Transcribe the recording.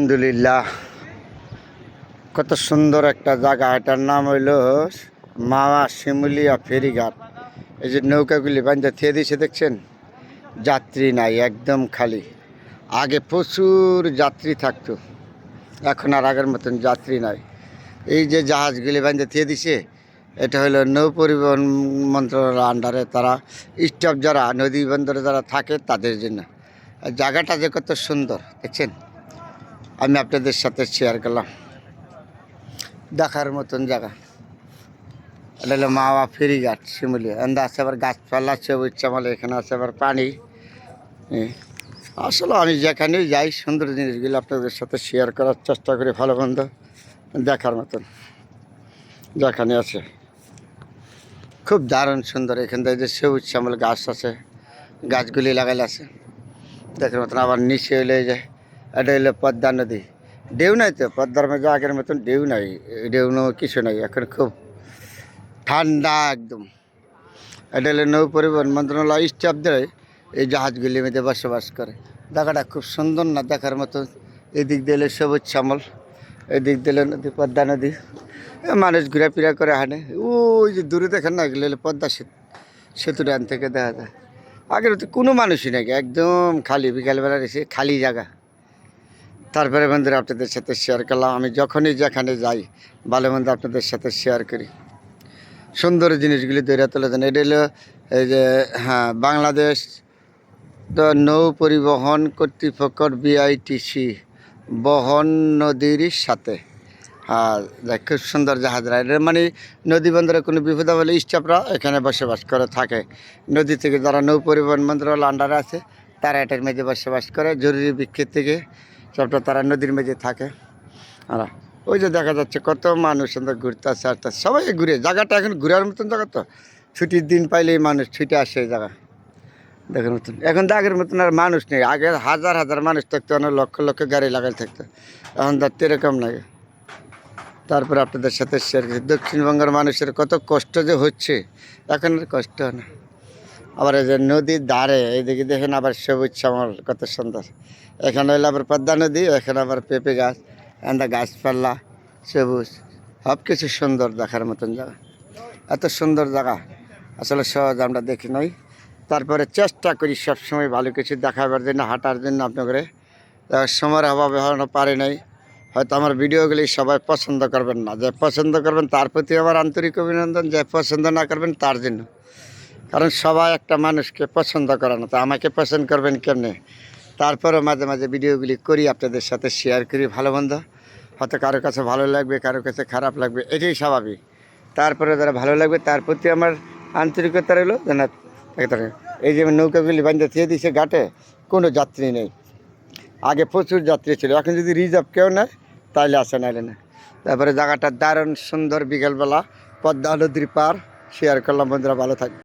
আলহামদুলিল্লাহ, কত সুন্দর একটা জায়গা। এটার নাম হইল মাওয়া শিমুলিয়া ফেরিঘাট। এই যে নৌকাগুলি বান্ধা থিয়ে দিয়েছে দেখছেন, যাত্রী নাই, একদম খালি। আগে প্রচুর যাত্রী থাকতো, এখন আর আগের মতন যাত্রী নাই। এই যে জাহাজগুলি বান্ধা থিয়ে দিছে, এটা হলো নৌ পরিবহন মন্ত্রণালয়ের আন্ডারে। তারা স্টাফ যারা নদী বন্দরে যারা থাকে তাদের জন্য। আর জায়গাটা যে কত সুন্দর দেখছেন, আমি আপনাদের সাথে শেয়ার করলাম। দেখার মতন জায়গা। এটা হলো মাওয়া ফেরিঘাট শিমুলিয়া। এখানে আছে আবার গাছপালা, সবুজ চামাল, এখানে আছে আবার পানি। আসলে আমি যেখানেই যাই সুন্দর জিনিসগুলো আপনাদের সাথে শেয়ার করার চেষ্টা করি, ভালো মন্দ দেখার মতন যেখানে আছে। খুব দারুণ সুন্দর। এখান থেকে যে সবুজ শ্যামল গাছ আছে, গাছগুলি লাগাইলে আছে দেখার মতন। আবার নিচে হইলে যায়, এটা হইলো পদ্মা নদী। ঢেউ নাই তো পদ্মার মধ্যে আগের মতন, ঢেউ নাই, ঢেউ কিছু নাই এখন, খুব ঠান্ডা একদম। এটা হলো নৌ পরিবহন মন্ত্রণালয় স্টাফদের এই জাহাজগুলির মধ্যে বসবাস করে। জায়গাটা খুব সুন্দর না দেখার মতন। এদিক দিলে সবুজ শ্যামল, এদিক দিলে নদী, পদ্মা নদী। মানুষ ঘোরাফেরা করে হানে। ওই যে দূরে দেখেন না, এগুলো হলো পদ্মা সেতু ডান থেকে দেখা যায়। আগের তো কোনো মানুষই নাকি, একদম খালি। বিকালবেলা এসে খালি জায়গা। তারপরে বন্ধুরা আপনাদের সাথে শেয়ার করলাম। আমি যখনই যেখানে যাই ভালো মন্দ আপনাদের সাথে শেয়ার করি, সুন্দর জিনিসগুলি তৈরি তুলে দেন। এটা হলো এই যে বাংলাদেশ নৌ পরিবহন কর্তৃপক্ষ বিআইটিসি বহন নদীর সাথে। খুব সুন্দর জাহাজ রাইড। মানে নদী বন্দরে কোনো বিপদ হলে স্টাফরা এখানে বসবাস করে থাকে। নদী থেকে যারা নৌ পরিবহন মন্ত্রণালয় আন্ডারে আছে তারা এটার মেঝে বসবাস করে। জরুরি বিক্ষেপ থেকে সবটা তারা নদীর মেঝে থাকে। আর ওই যে দেখা যাচ্ছে কত মানুষ ঘুরতে আসে, আসতে সবাই ঘুরে। জায়গাটা এখন ঘুরার মতন জায়গা তো। ছুটির দিন পাইলেই মানুষ ছুটে আসে এই জায়গা দেখার মতন। এখন তো আগের মতন আর মানুষ নেই। আগে হাজার হাজার মানুষ থাকতো, অনেক লক্ষ লক্ষ গাড়ি লাগাই থাকতো। এখন তার এরকম লাগে। তারপরে আপনাদের সাথে শেয়ার করি দক্ষিণবঙ্গের মানুষের কত কষ্ট যে হচ্ছে, এখন আর কষ্ট হয় না। আবার এই যে নদীর ধারে এইদিকে দেখেন আবার সবুজ শ্যামল, কত সুন্দর। এখানে হইলে আবার পদ্মা নদী, এখানে আবার পেঁপে গাছ, এখানে গাছপালা, সবুজ, সব কিছু সুন্দর দেখার মতন জায়গা। এত সুন্দর জায়গা আসলে সহজ আমরা দেখি নই। তারপরে চেষ্টা করি সবসময় ভালো কিছু দেখাবার জন্য, হাঁটার জন্য। আপনাদের সময়ের অভাবে হয়তো পারি নাই। হয়তো আমার ভিডিওগুলি সবাই পছন্দ করবেন না। যে পছন্দ করবেন তার প্রতি আমার আন্তরিক অভিনন্দন, যে পছন্দ না করবেন তার জন্য। কারণ সবাই একটা মানুষকে পছন্দ করে না, তো আমাকে পছন্দ করবেন কেমনে। তারপরেও মাঝে মাঝে ভিডিওগুলি করি, আপনাদের সাথে শেয়ার করি ভালো মন্দ। হয়তো কারো কাছে ভালো লাগবে, কারো কাছে খারাপ লাগবে, এটাই স্বাভাবিক। তারপরে যারা ভালো লাগবে তার প্রতি আমার আন্তরিকতা রইল। যেন এই যে নৌকাগুলি বান্ধে থিয়ে দিয়েছে ঘাটে, কোনো যাত্রী নেই। আগে প্রচুর যাত্রী ছিল, এখন যদি রিজার্ভ কেউ নেয় তাহলে আসে, নাইলে না। তারপরে জায়গাটা দারুণ সুন্দর। বিকেলবেলা পদ্মা নদীর পার শেয়ার করলাম। বন্ধুরা ভালো থাকবে।